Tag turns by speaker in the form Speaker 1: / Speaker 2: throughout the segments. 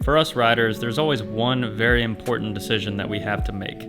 Speaker 1: For us riders, there's always one very important decision that we have to make: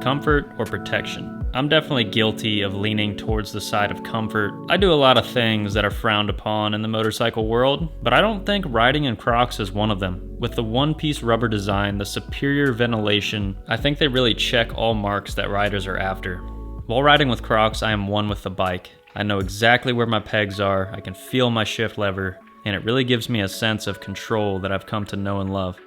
Speaker 1: comfort or protection. I'm definitely guilty of leaning towards the side of comfort. I do a lot of things that are frowned upon in the motorcycle world, but I don't think riding in Crocs is one of them. With the one-piece rubber design, the superior ventilation, I think they really check all marks that riders are after. While riding with Crocs, I am one with the bike. I know exactly where my pegs are, I can feel my shift lever, and it really gives me a sense of control that I've come to know and love.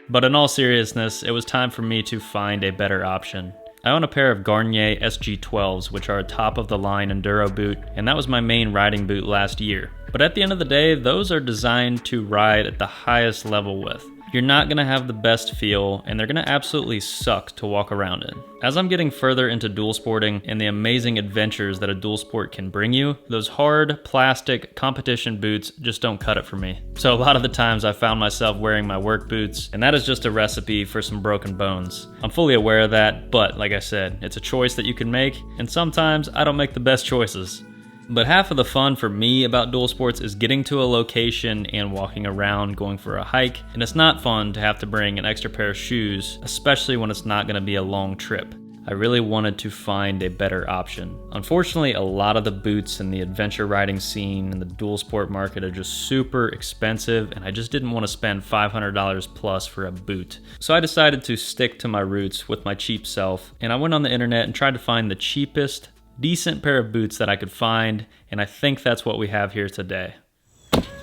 Speaker 1: But in all seriousness, it was time for me to find a better option. I own a pair of Garnier SG12s, which are a top-of-the-line enduro boot, and that was my main riding boot last year. But at the end of the day, those are designed to ride at the highest level with. You're not going to have the best feel, and they're going to absolutely suck to walk around in. As I'm getting further into dual sporting and the amazing adventures that a dual sport can bring you, those hard, plastic, competition boots just don't cut it for me. So a lot of the times I found myself wearing my work boots, and that is just a recipe for some broken bones. I'm fully aware of that, but like I said, it's a choice that you can make, and sometimes I don't make the best choices. But half of the fun for me about dual sports is getting to a location and walking around, going for a hike, and it's not fun to have to bring an extra pair of shoes, especially when it's not going to be a long trip. I really wanted to find a better option. Unfortunately, a lot of the boots in the adventure riding scene and the dual sport market are just super expensive, and I just didn't want to spend $500 plus for a boot. So I decided to stick to my roots with my cheap self, and I went on the internet and tried to find the cheapest, decent pair of boots that I could find, and I think that's what we have here today.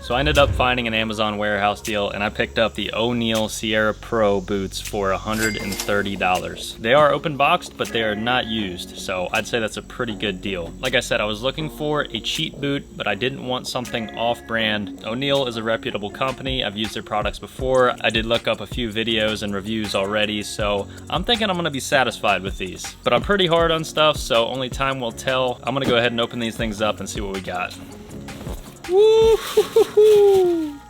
Speaker 1: So I ended up finding an Amazon warehouse deal, and I picked up the Oneal Sierra Pro boots for $130. They are open boxed, but they are not used, so I'd say that's a pretty good deal. Like I said, I was looking for a cheap boot, but I didn't want something off-brand. Oneal is a reputable company. I've used their products before. I did look up a few videos and reviews already, so I'm thinking I'm gonna be satisfied with these. But I'm pretty hard on stuff, so only time will tell. I'm gonna go ahead and open these things up and see what we got. Woo!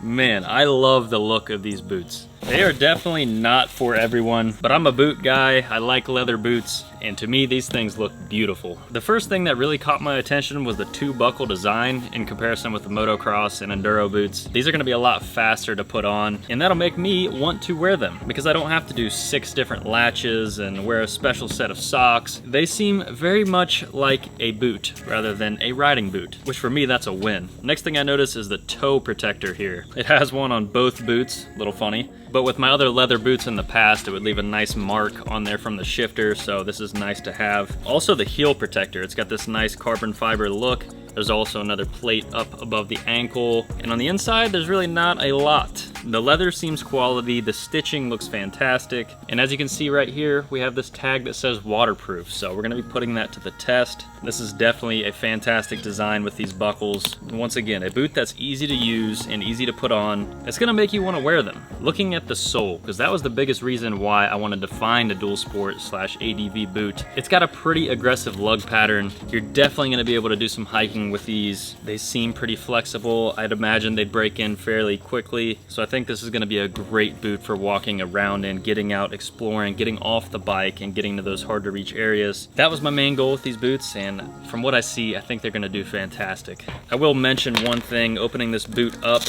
Speaker 1: Man, I love the look of these boots. They are definitely not for everyone, but I'm a boot guy. I like leather boots, and to me, these things look beautiful. The first thing that really caught my attention was the two-buckle design in comparison with the motocross and enduro boots. These are gonna be a lot faster to put on, and that'll make me want to wear them because I don't have to do 6 different latches and wear a special set of socks. They seem very much like a boot rather than a riding boot, which for me, that's a win. Next thing I notice is the toe protector here. It has one on both boots, a little funny. But with my other leather boots in the past, it would leave a nice mark on there from the shifter, so this is nice to have. Also the heel protector, it's got this nice carbon fiber look. There's also another plate up above the ankle, and on the inside, there's really not a lot. The leather seems quality, the stitching looks fantastic, and as you can see right here, we have this tag that says waterproof, so we're gonna be putting that to the test. This is definitely a fantastic design with these buckles. Once again, a boot that's easy to use and easy to put on. It's gonna make you wanna wear them. Looking at the sole, because that was the biggest reason why I wanted to find a dual sport / ADV boot. It's got a pretty aggressive lug pattern. You're definitely gonna be able to do some hiking with these. They seem pretty flexible. I'd imagine they'd break in fairly quickly. So I think this is gonna be a great boot for walking around and getting out, exploring, getting off the bike and getting to those hard to reach areas. That was my main goal with these boots, and from what I see, I think they're gonna do fantastic. I will mention one thing, opening this boot up,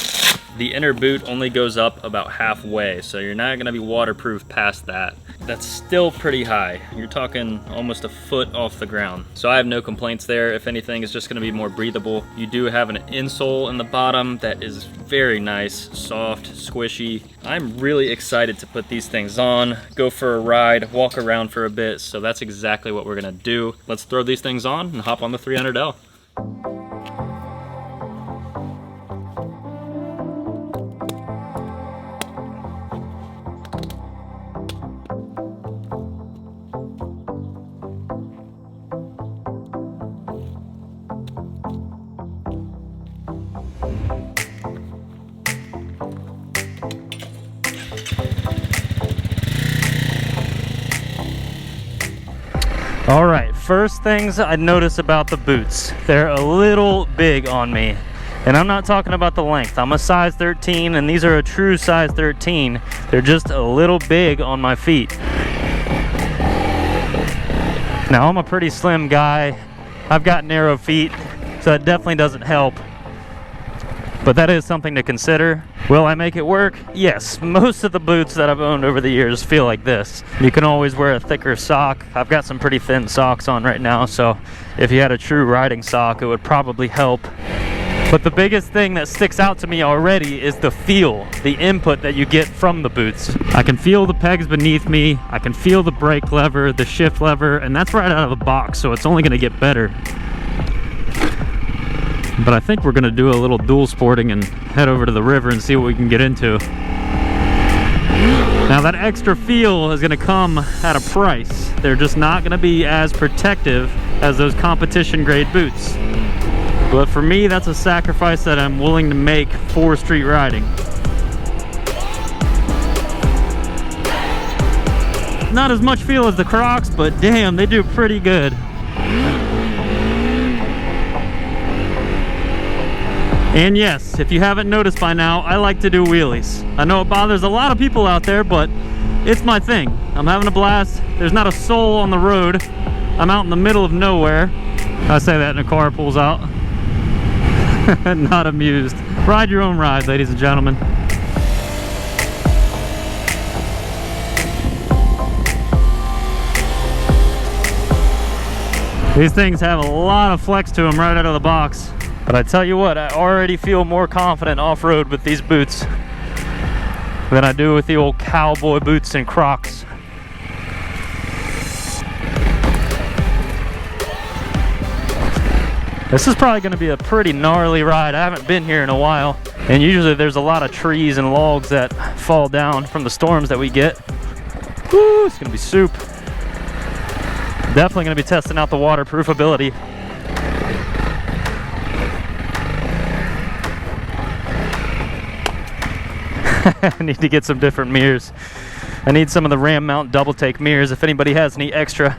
Speaker 1: the inner boot only goes up about halfway, so you're not gonna be waterproof past that. That's still pretty high. You're talking almost a foot off the ground. So I have no complaints there. If anything, it's just gonna be more breathable. You do have an insole in the bottom that is very nice, soft, squishy. I'm really excited to put these things on, go for a ride, walk around for a bit, so that's exactly what we're gonna do. Let's throw these things on and hop on the 300L. All right, first things I notice about the boots. They're a little big on me. And I'm not talking about the length. I'm a size 13 and these are a true size 13. They're just a little big on my feet. Now I'm a pretty slim guy. I've got narrow feet, so that definitely doesn't help. but that is something to consider. Will I make it work? Yes. Most of the boots that I've owned over the years feel like this. You can always wear a thicker sock. I've got some pretty thin socks on right now, so if you had a true riding sock, it would probably help. But the biggest thing that sticks out to me already is the feel, the input that you get from the boots. I can feel the pegs beneath me, I can feel the brake lever, the shift lever, and that's right out of the box, so it's only gonna get better. But I think we're gonna do a little dual sporting and head over to the river and see what we can get into. Now that extra feel is gonna come at a price. They're just not gonna be as protective as those competition grade boots. But for me, that's a sacrifice that I'm willing to make for street riding. Not as much feel as the Crocs, but damn, they do pretty good. And yes, if you haven't noticed by now, I like to do wheelies. I know it bothers a lot of people out there, but it's my thing. I'm having a blast. There's not a soul on the road. I'm out in the middle of nowhere. I say that and a car pulls out. Not amused. Ride your own ride, ladies and gentlemen. These things have a lot of flex to them right out of the box. But I tell you what, I already feel more confident off-road with these boots than I do with the old cowboy boots and Crocs. This is probably going to be a pretty gnarly ride. I haven't been here in a while, and usually there's a lot of trees and logs that fall down from the storms that we get. Woo, it's going to be soup. Definitely going to be testing out the waterproof ability. I need to get some different mirrors. I need some of the Ram mount double take mirrors if anybody has any extra.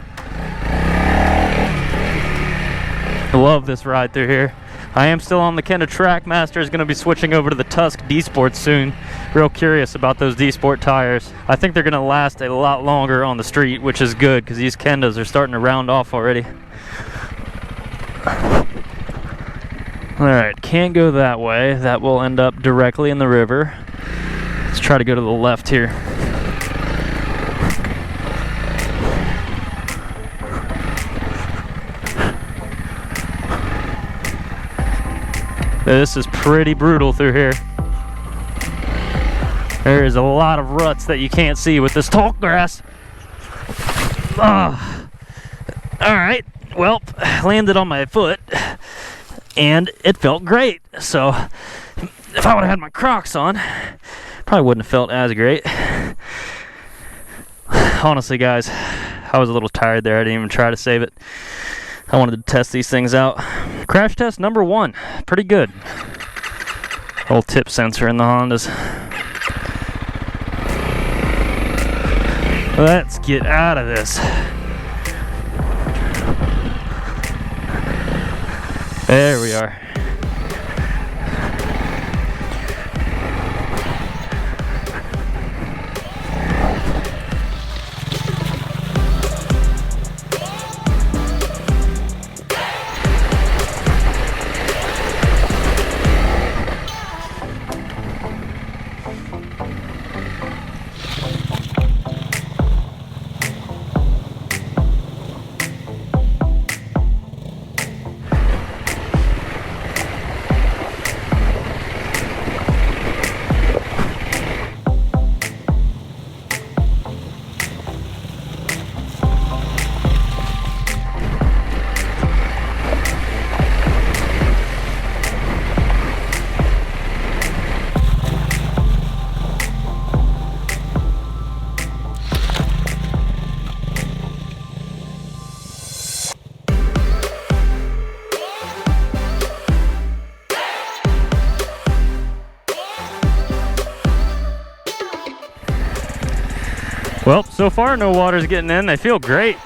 Speaker 1: I love this ride through here. I am still on the Kenda Trackmaster. Is going to be switching over to the Tusk D-Sport soon. Real curious about those D-Sport tires. I think they're going to last a lot longer on the street, which is good because these Kendas are starting to round off already. Alright, can't go that way. That will end up directly in the river. Let's try to go to the left here. This is pretty brutal through here. There is a lot of ruts that you can't see with this tall grass. Alright, well, landed on my foot and it felt great. So if I would have had my Crocs on, probably wouldn't have felt as great. Honestly, guys, I was a little tired there. I didn't even try to save it. I wanted to test these things out. Crash test number 1, pretty good. Old tip sensor in the Hondas. Let's get out of this. There we are. Well, so far no water's getting in. They feel great.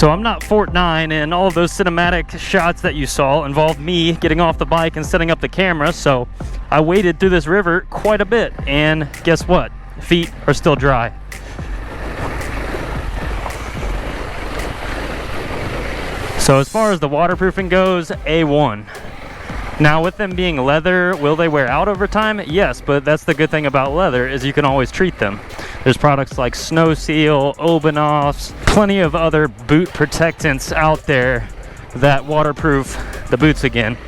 Speaker 1: So I'm not Fort 9, and all of those cinematic shots that you saw involved me getting off the bike and setting up the camera, so I waded through this river quite a bit, and guess what? Feet are still dry. So as far as the waterproofing goes, A1. Now with them being leather, will they wear out over time? Yes, but that's the good thing about leather is you can always treat them. There's products like Snow Seal, Obenaufs, plenty of other boot protectants out there that waterproof the boots again.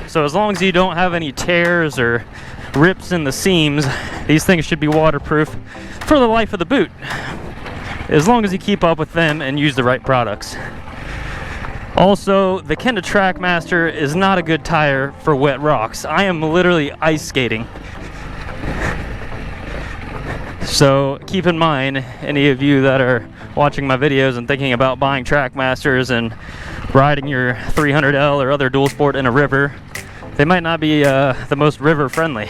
Speaker 1: So as long as you don't have any tears or rips in the seams, these things should be waterproof for the life of the boot, as long as you keep up with them and use the right products. Also, the Kenda Trackmaster is not a good tire for wet rocks. I am literally ice skating. So keep in mind, any of you that are watching my videos and thinking about buying Trackmasters and riding your 300L or other dual sport in a river, they might not be the most river friendly.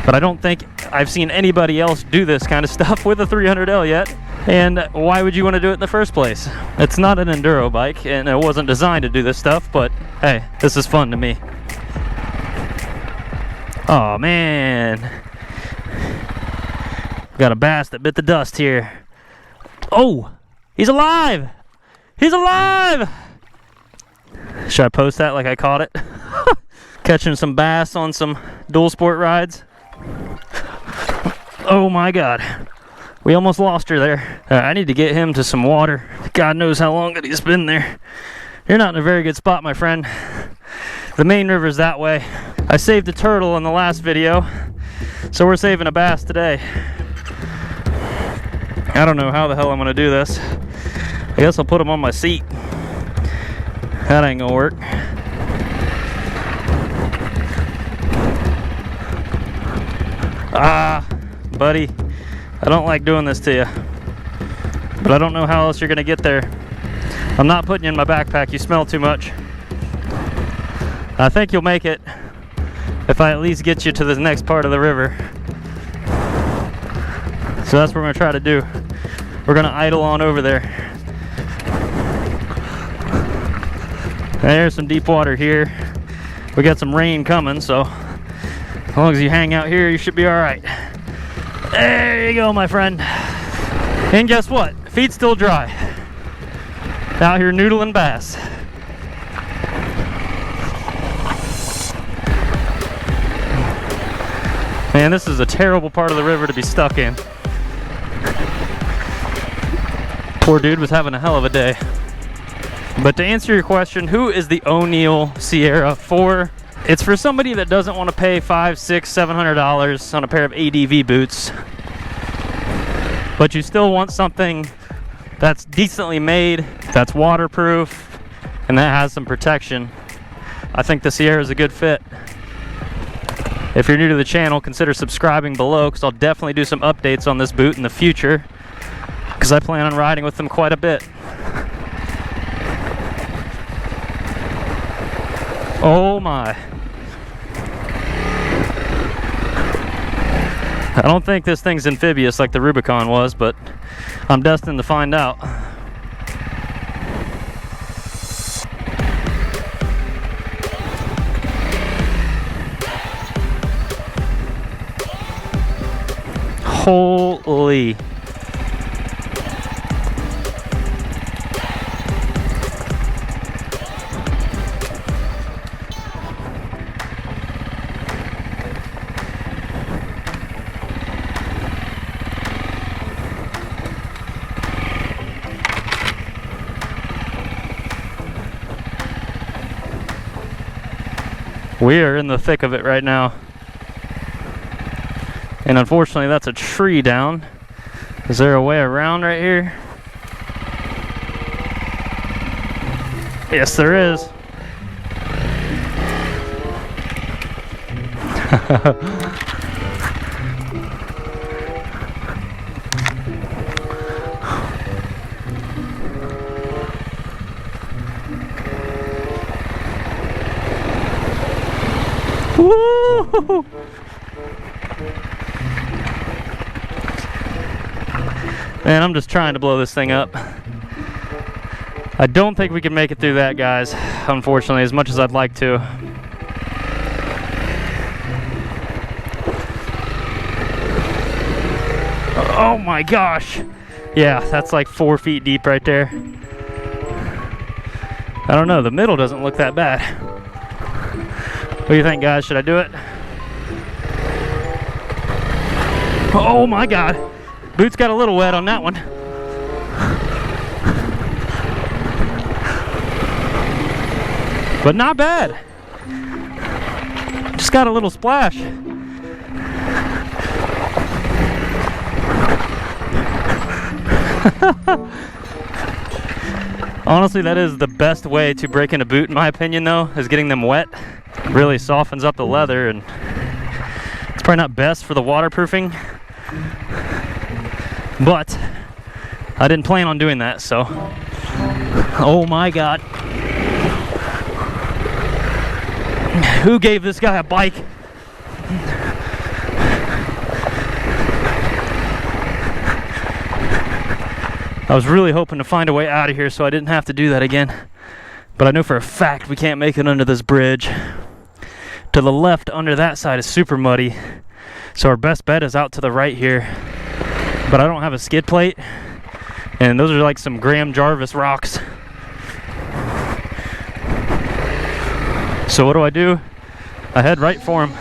Speaker 1: But I don't think I've seen anybody else do this kind of stuff with a 300L yet. And why would you want to do it in the first place? It's not an enduro bike, and it wasn't designed to do this stuff, but hey, this is fun to me. Oh man. Got a bass that bit the dust here. Oh, he's alive! He's alive! Should I post that like I caught it? Catching some bass on some dual sport rides. Oh my God. We almost lost her there. I need to get him to some water. God knows how long that he's been there. You're not in a very good spot, my friend. The main river's that way. I saved a turtle in the last video, so we're saving a bass today. I don't know how the hell I'm gonna do this. I guess I'll put him on my seat. That ain't gonna work. Ah, buddy. I don't like doing this to you, but I don't know how else you're gonna get there. I'm not putting you in my backpack, you smell too much. I think you'll make it if I at least get you to the next part of the river. So that's what we're gonna try to do. We're gonna idle on over there. There's some deep water here. We got some rain coming, so as long as you hang out here, you should be all right. There you go, my friend. And guess what? Feet still dry. Out here noodling bass. Man, this is a terrible part of the river to be stuck in. Poor dude was having a hell of a day. But to answer your question, who is the Oneal Sierra for? It's for somebody that doesn't want to pay $500, $600, $700 on a pair of ADV boots, but you still want something that's decently made, that's waterproof, and that has some protection. I think the Sierra is a good fit. If you're new to the channel, consider subscribing below, because I'll definitely do some updates on this boot in the future, because I plan on riding with them quite a bit. Oh my. I don't think this thing's amphibious like the Rubicon was, but I'm destined to find out. Holy. We are in the thick of it right now. And unfortunately, that's a tree down. Is there a way around right here? Yes, there is. Woo! Man, I'm just trying to blow this thing up. I don't think we can make it through that, guys, unfortunately, as much as I'd like to. Oh my gosh. Yeah, that's like 4 feet deep right there. I don't know, the middle doesn't look that bad. What do you think, guys? Should I do it? Oh my God. Boots got a little wet on that one. But not bad. Just got a little splash. Honestly, that is the best way to break in a boot, in my opinion, though, is getting them wet. Really softens up the leather, and it's probably not best for the waterproofing. But I didn't plan on doing that, so. Oh my God. Who gave this guy a bike? I was really hoping to find a way out of here so I didn't have to do that again. But I know for a fact we can't make it under this bridge. To the left under that side is super muddy. So our best bet is out to the right here. But I don't have a skid plate. And those are like some Graham Jarvis rocks. So what do? I head right for him.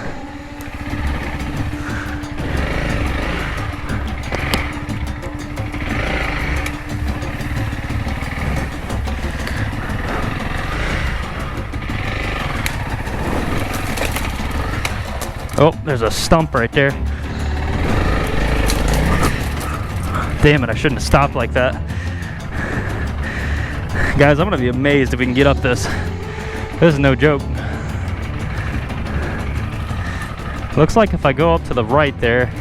Speaker 1: Oh, there's a stump right there. Damn it, I shouldn't have stopped like that. Guys, I'm gonna be amazed if we can get up this. This is no joke. Looks like if I go up to the right there.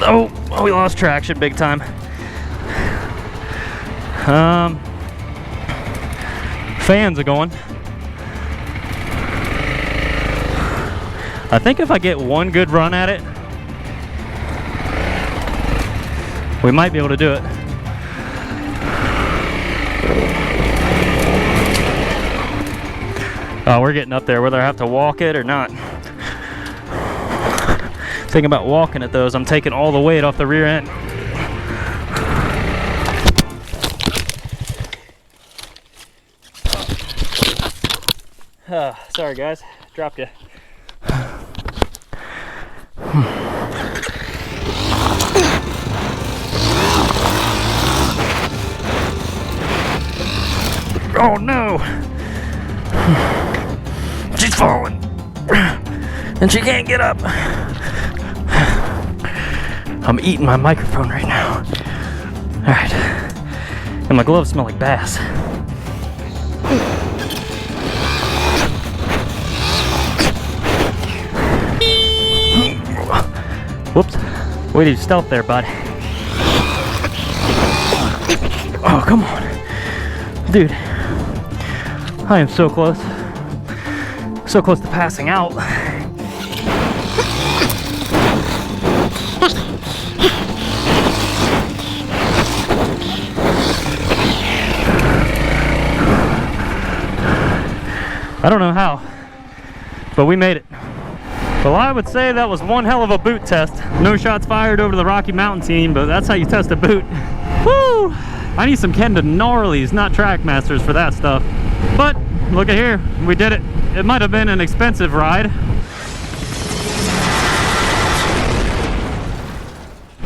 Speaker 1: Oh, we lost traction big time. Fans are going. I think if I get one good run at it, we might be able to do it. Oh, we're getting up there, whether I have to walk it or not. Thinking about walking it though, is I'm taking all the weight off the rear end. Sorry guys, dropped you. Oh no! She's falling! And she can't get up! I'm eating my microphone right now. Alright. And my gloves smell like bass. Whoops. Way to stealth there, bud. Oh, come on. Dude. I am so close. So close to passing out. I don't know how, but we made it. Well, I would say that was one hell of a boot test. No shots fired over the Rocky Mountain team, but that's how you test a boot. Woo! I need some Kenda Gnarlies, not Trackmasters for that stuff. But look at here, we did it. It might have been an expensive ride,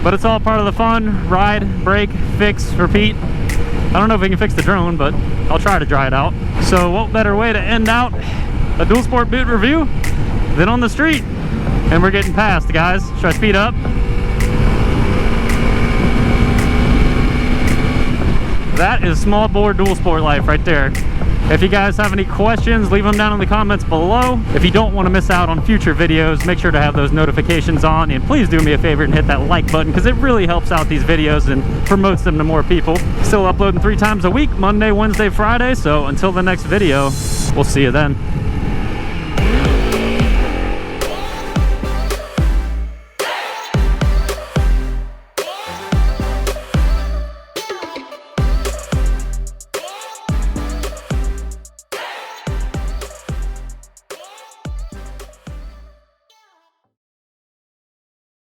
Speaker 1: but it's all part of the fun. Ride, break, fix, repeat. I don't know if we can fix the drone, but I'll try to dry it out. So what better way to end out a dual sport boot review than on the street? And we're getting past, guys. Should I speed up? That is small bore dual sport life right there. If you guys have any questions, leave them down in the comments below. If you don't want to miss out on future videos, make sure to have those notifications on, and please do me a favor and hit that like button, because it really helps out these videos and promotes them to more people. Still uploading 3 times a week, Monday, Wednesday, Friday, so until the next video, we'll see you then.